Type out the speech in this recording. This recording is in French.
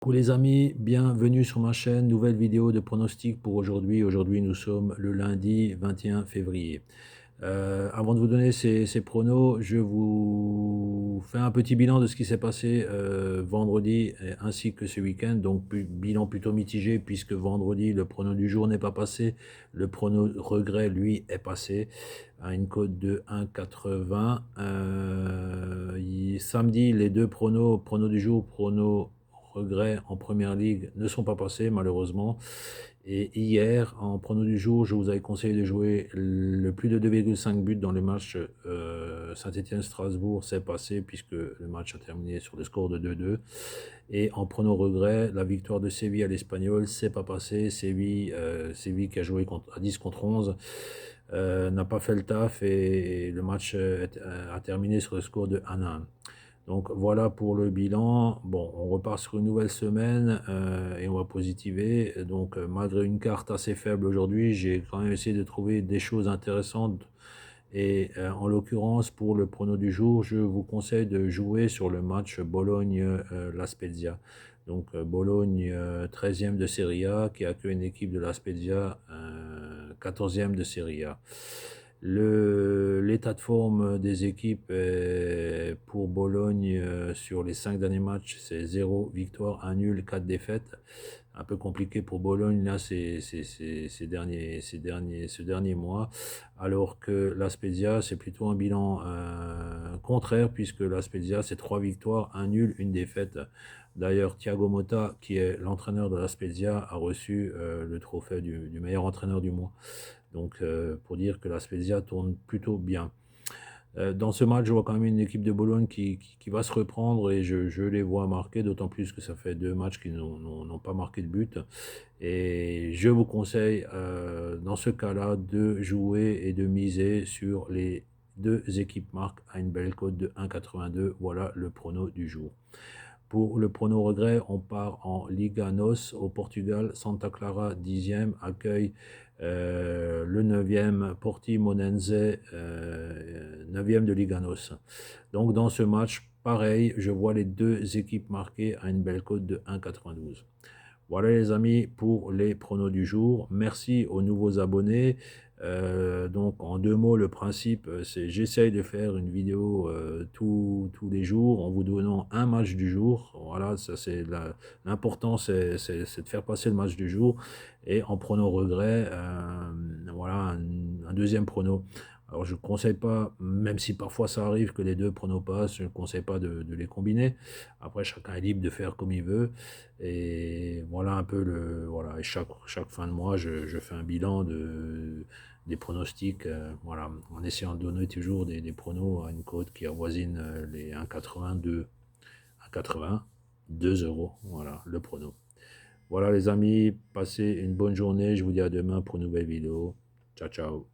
Coucou les amis, bienvenue sur ma chaîne, nouvelle vidéo de pronostic pour aujourd'hui. Aujourd'hui nous sommes le lundi 21 février. Avant de vous donner ces pronos, je vous fais un petit bilan de ce qui s'est passé vendredi ainsi que ce week-end. Donc bilan plutôt mitigé puisque vendredi le prono du jour n'est pas passé, le prono regret lui est passé à une cote de 1,80. Samedi les deux pronos du jour, pronos regret en première ligue ne sont pas passés malheureusement. Et hier, en prono du jour, je vous avais conseillé de jouer le plus de 2,5 buts dans le match Saint-Étienne-Strasbourg. C'est passé puisque le match a terminé sur le score de 2-2. Et en prono regret, la victoire de Séville à l'Espagnol, c'est pas passé. Séville qui a joué à 10 contre 11 n'a pas fait le taf et le match a terminé sur le score de 1-1. Donc voilà pour le bilan. Bon, on repart sur une nouvelle semaine et on va positiver. Donc malgré une carte assez faible aujourd'hui, j'ai quand même essayé de trouver des choses intéressantes. Et en l'occurrence, pour le prono du jour, je vous conseille de jouer sur le match Bologne-La Spezia. Donc Bologne, 13e de Serie A, qui accueille une équipe de La Spezia, 14e de Serie A. L'état de forme des équipes pour Bologne sur les 5 derniers matchs, c'est 0 victoire, 1 nul, 4 défaites. Un peu compliqué pour Bologne là ces derniers mois, alors que la Spezia c'est plutôt un bilan contraire puisque la Spezia c'est 3 victoires, 1 nul, 1 défaite. D'ailleurs Thiago Motta qui est l'entraîneur de la Spezia a reçu le trophée du meilleur entraîneur du mois. Donc pour dire que la Spezia tourne plutôt bien. Dans ce match, je vois quand même une équipe de Bologne qui va se reprendre et je les vois marquer, d'autant plus que ça fait 2 matchs qu'ils n'ont pas marqué de but. Et je vous conseille dans ce cas-là de jouer et de miser sur les deux équipes marques à une belle cote de 1,82. Voilà le prono du jour. Pour le prono regret, on part en Liga NOS au Portugal. Santa Clara 10e accueille le 9e Portimonense, 9e de Liga NOS. Donc dans ce match, pareil, je vois les deux équipes marquées à une belle cote de 1,92. Voilà les amis pour les pronos du jour. Merci aux nouveaux abonnés. Donc en 2 mots, le principe, c'est j'essaye de faire une vidéo tous les jours en vous donnant un match du jour. Voilà, ça c'est l'important, c'est de faire passer le match du jour. Et en prono regret, voilà un deuxième prono. Alors je ne conseille pas, même si parfois ça arrive que les deux pronos passent, je ne conseille pas de les combiner. Après chacun est libre de faire comme il veut. Et voilà un peu voilà. Et chaque fin de mois, je fais un bilan des pronostics, voilà, en essayant de donner toujours des pronos à une cote qui avoisine les 1,82, 1,80, 2 euros, voilà, le prono. Voilà les amis, passez une bonne journée, je vous dis à demain pour une nouvelle vidéo. Ciao, ciao.